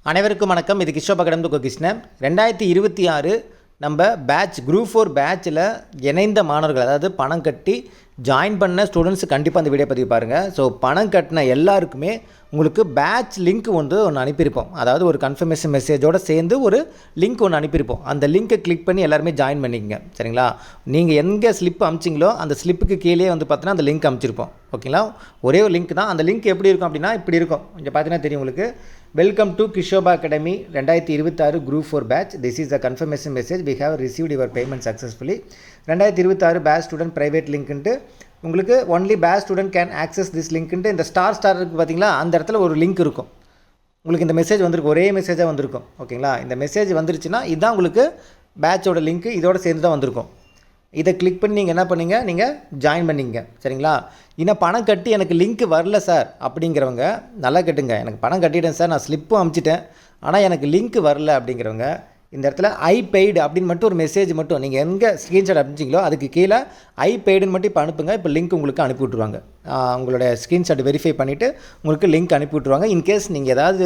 அனைவருக்கும் வணக்கம். இது கிஷோபா கடந்து கிருஷ்ணன். 2026 நம்ம பேட்ச் குரூப் 4 பேட்சில் இணைந்த மாணவர்கள், அதாவது பணம் கட்டி ஜாயின் பண்ண ஸ்டூடெண்ட்ஸ் கண்டிப்பாக அந்த வீடியோ பதிவு பாருங்கள். ஸோ பணம் கட்டின எல்லாருக்குமே உங்களுக்கு பேட்ச் லிங்க் ஒன்று அனுப்பியிருப்போம். அதாவது ஒரு கன்ஃபர்மேஷன் மெசேஜோடு சேர்ந்து ஒரு லிங்க் ஒன்று அனுப்பியிருப்போம். அந்த லிங்க்கை கிளிக் பண்ணி எல்லாருமே ஜாயின் பண்ணிக்கங்க, சரிங்களா? நீங்கள் எங்கே ஸ்லிப் அமிச்சிங்களோ அந்த ஸ்லிப்புக்கு கீழே பார்த்தீங்கன்னா அந்த லிங்க் அனுப்பிச்சிருப்போம், ஓகேங்களா? ஒரே ஒரு லிங்க் தான். அந்த லிங்க் எப்படி இருக்கும் அப்படின்னா இப்படி இருக்கும். இங்கே பார்த்தீங்கன்னா தெரியும் உங்களுக்கு. Welcome to Kishoba academy 2026 group 4 batch. This is a confirmation message. We have received your payment successfully. 2026 batch student private லிங்க்ன்ட்டு உங்களுக்கு only batch student can access this லிங்க்ன்ட்டு இந்த ஸ்டார் இருக்குது பார்த்தீங்களா, அந்த இடத்துல ஒரு லிங்க் இருக்கும். உங்களுக்கு இந்த மெசேஜ் வந்திருக்கும், ஒரே மெசேஜாக வந்திருக்கும், ஓகேங்களா? இந்த மெசேஜ் வந்துருச்சுன்னா இதுதான் உங்களுக்கு பேட்சோட லிங்க்கு, இதோடு சேர்ந்து தான் வந்திருக்கும். இதை கிளிக் பண்ணி நீங்கள் என்ன பண்ணீங்க, நீங்கள் ஜாயின் பண்ணிங்க, சரிங்களா? இன்னும் பணம் கட்டி எனக்கு லிங்க் வரல சார் அப்படிங்கிறவங்க நல்லா கேட்டுங்க. எனக்கு பணம் கட்டிட்டேன் சார், நான் ஸ்லிப்பும் அமுச்சிட்டேன், ஆனால் எனக்கு லிங்க் வரல அப்படிங்கிறவங்க இந்த இடத்துல ஐ பெய்டு அப்படின்னு மட்டும் ஒரு மெசேஜ் மட்டும் நீங்கள் எங்கே ஸ்க்ரீன்ஷாட் அனுப்பிச்சிங்களோ அதுக்கு கீழே ஐ பெய்டுன்னு மட்டும் இப்போ அனுப்புங்க. இப்போ லிங்க் உங்களுக்கு அனுப்பி விட்ருவாங்க. உங்களோட ஸ்க்ரீன்ஷாட் வெரிஃபை பண்ணிவிட்டு உங்களுக்கு லிங்க் அனுப்பி விட்ருவாங்க. இன்கேஸ் நீங்கள் ஏதாவது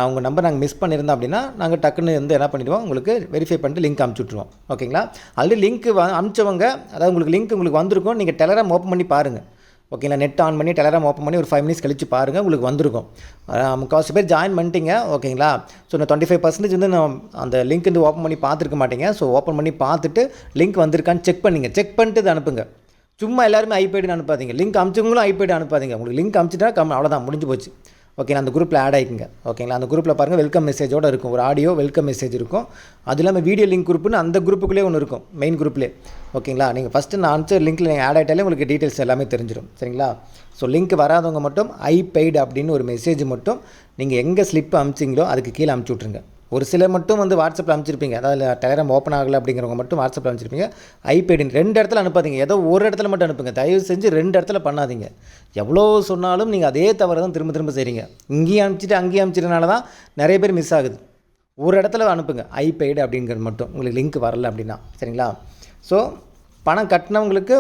உங்கள் நம்பர் நாங்கள் மிஸ் பண்ணியிருந்தோம் அப்படின்னா நாங்கள் டக்குன்னு என்ன பண்ணிவிடுவோம், உங்களுக்கு வெரிஃபை பண்ணிட்டு லிங்க் அனுப்பிச்சி விட்ருவோம், ஓகேங்களா? ஆல்ரெடி லிங்க் அனுப்பிச்சவங்க, அதாவது உங்களுக்கு லிங்க் உங்களுக்கு வந்திருக்கும். நீங்கள் டெலகிராம் ஓப்பன் பண்ணி பாருங்கள், ஓகேங்களா? நெட் ஆன் பண்ணி டெலகிராம் ஓப்பன் பண்ணி ஒரு 5 மினிட்ஸ் கழிச்சு பாருங்கள், உங்களுக்கு வந்திருக்கும். முக்கால்வாசி பேர் ஜாயின் பண்ணிட்டீங்க, ஓகேங்களா? ஸோ நான் 25% நான் அந்த லிங்க் ஓப்பன் பண்ணி பார்த்துருக்க மாட்டீங்க. ஸோ ஓப்பன் பண்ணி பார்த்துட்டு லிங்க் வந்திருக்கான்னு செக் பண்ணிட்டு இதை அனுப்புங்க. சும்மா எல்லாருமே ஐபேடுன்னு அனுப்பாதீங்க. Link அனுப்பிச்சவங்களும் iPad அனுப்பாதீங்க. உங்களுக்கு லிங்க் அனுப்பிச்சிட்டா அவ்வளோதான், முடிஞ்சு போச்சு, ஓகேங்களா? அந்த குரூப்பில் ஆட் ஆகிக்குங்க, ஓகேங்களா? அந்த குரூப்பில் பாருங்கள், வெல்கம் மெசேஜோடு இருக்கும், ஒரு ஆடியோ வெல்கம் மெசேஜ் இருக்கும். அது இல்லாமல் வீடியோ லிங்க் குரூப்புன்னு அந்த குரூப்புக்குள்ளே ஒன்று இருக்கும், மெயின் குரூப்லேயே, ஓகேங்களா? நீங்கள் ஃபஸ்ட்டு நான் அனுப்பிச்ச லிங்க்கில் நீங்கள் ஆட் ஆகிட்டாலே உங்களுக்கு டீட்டெயில்ஸ் எல்லாமே தெரிஞ்சிடும், சரிங்களா? ஸோ லிங்க் வராதவங்க மட்டும் ஐ பெய்டு அப்படின்னு ஒரு மெசேஜ் மட்டும் நீங்கள் எங்கே ஸ்லிப் அனுப்பிச்சிங்களோ அதுக்கு கீழே அனுப்பிச்சி விட்ருங்க. ஒரு சிலர் மட்டும் வாட்ஸ்அப்பில் அனுப்பிச்சிருப்பீங்க, அதாவது டெலகிராம் ஓப்பன் ஆகலை அப்படிங்கிறவங்க மட்டும் வாட்ஸ்அப்பில் அனுப்பிச்சிருப்பீங்க. ஐபேடின் 2 இடத்துல அனுப்பாதீங்க, ஏதோ ஒரு இடத்துல மட்டும் அனுப்புங்க. தயவு செஞ்சு 2 இடத்துல பண்ணாதீங்க. எவ்வளோ சொன்னாலும் நீங்கள் அதே தவிர தான் திரும்ப செய்கிறீங்க. இங்கேயும் அனுப்பிச்சிட்டு அங்கேயும் அனுப்பிச்சிட்டனால தான் நிறைய பேர் மிஸ் ஆகுது. ஒரு இடத்துல அனுப்புங்க ஐபேடு அப்படிங்கிறது மட்டும், உங்களுக்கு லிங்க் வரல அப்படின்னா, சரிங்களா? ஸோ பணம் கட்டினவங்களுக்கு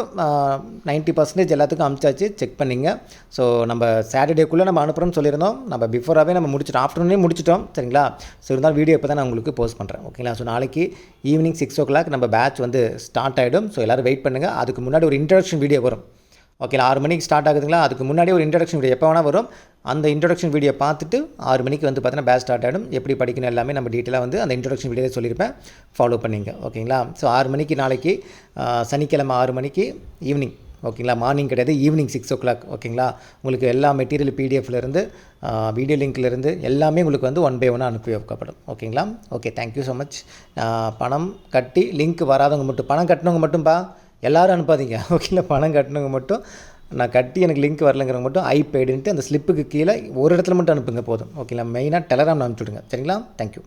90% எல்லாத்துக்கும் அனுப்பிச்சாச்சு, செக் பண்ணிங்க. ஸோ நம்ம சாட்டர்டேக்குள்ளே நம்ம அனுப்புகிறோம்னு சொல்லியிருந்தோம். நம்ம பிஃபோராகவே நம்ம முடிச்சிட்டோம், ஆஃப்டர்நூனே முடிச்சிட்டோம், சரிங்களா? ஸோ இருந்தாலும் வீடியோ இப்போ தான் நான் உங்களுக்கு போஸ்ட் பண்ணுறேன், ஓகேங்களா? ஸோ நாளைக்கு ஈவினிங் 6 o'clock நம்ம பேட்ச் ஸ்டார்ட் ஆகிடும். ஸோ எல்லோரும் வெயிட் பண்ணுங்கள். அதுக்கு முன்னாடி ஒரு இன்ட்ரடக்ஷன் வீடியோ வரும், ஓகேங்களா? 6 மணிக்கு ஸ்டார்ட் ஆகுதுங்களா, அதுக்கு முன்னாடி ஒரு இன்ட்ரடக்ஷன் வீடியோ எப்போ வேணால் வரும். அந்த இன்ட்ரடக்ஷன் வீடியோ பார்த்துட்டு 6 மணிக்கு பார்த்தீங்கன்னா பேட்ச் ஸ்டார்ட் ஆகிடும். எப்படி படிக்கணும் எல்லாமே நம்ம டீட்டெயிலாக அந்த இன்ட்ரடக்ஷன் வீடியோவில் சொல்லியிருப்பேன், ஃபாலோ பண்ணிங்க, ஓகேங்களா? ஸோ 6 மணிக்கு நாளைக்கு சனிக்கிழமை 6 மணிக்கு ஈவினிங், ஓகேங்களா? மார்னிங் கிடையாது, ஈவினிங் 6 o'clock, ஓகேங்களா? உங்களுக்கு எல்லா மெட்டீரியல் பிடிஎஃப்லேருந்து வீடியோ லிங்க்லேருந்து எல்லாமே உங்களுக்கு 1 by 1 அனுப்பி வைக்கப்படும், ஓகேங்களா? Okay, thank you so much. பணம் கட்டி லிங்க் வராதவங்க மட்டும், பணம் கட்டினவங்க மட்டும்பா, எல்லோரும் அனுப்பாதீங்க, ஓகேங்களா? பணம் கட்டினவங்க மட்டும், நான் கட்டி எனக்கு லிங்க் வரலங்கிறவங்க மட்டும் ஐபேடுன்ட்டு அந்த ஸ்லிப்புக்கு கீழே ஒரு இடத்துல மட்டும் அனுப்புங்க போதும், ஓகேங்களா? மெயினாக டெலகிராம் அனுப்பிச்சுடுங்க, சரிங்களா? தேங்க்யூ.